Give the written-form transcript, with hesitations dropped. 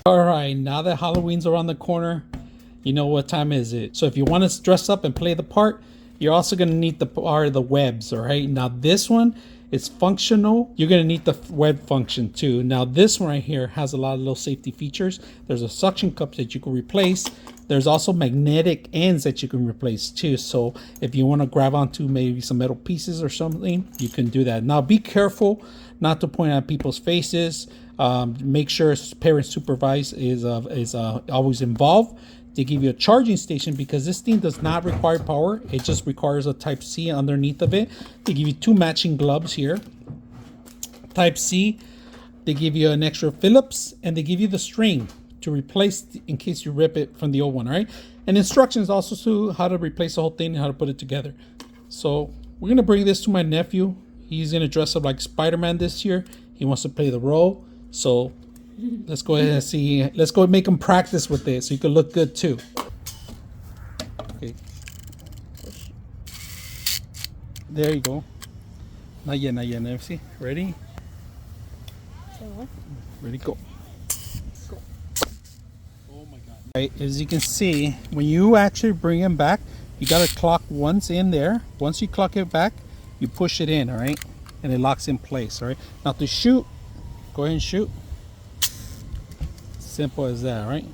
All right, now that Halloween's around the corner, you know what time is it. So if you want to dress up and play the part, you're also going to need the part of the webs. All right, now this one is functional. You're going to need the web function too. Now this one right here has a lot of little safety features. There's a suction cup that you can replace. There's also magnetic ends that you can replace too. So if you want to grab onto maybe some metal pieces or something, you can do that. Now be careful not to point at people's faces. Make sure parent supervise is always involved. They give you a charging station because this thing does not require power. It just requires a type C underneath of it. They give you 2 matching gloves here. Type C. They give you an extra Phillips, and they give you the string to replace in case you rip it from the old one. All right, and instructions also to how to replace the whole thing and how to put it together. So we're gonna bring this to my nephew. He's gonna dress up like Spider-Man this year. He wants to play the role. So let's go ahead and see. Let's go make him practice with this so you can look good too. Okay. There you go. Not yet, not yet. Let me see. Ready? Ready, go. Go. Oh my God. Right, as you can see, when you actually bring him back, you got to clock once in there. Once you clock it back, you push it in, all right? And it locks in place, all right? Now to shoot, go ahead and shoot. Simple as that, right?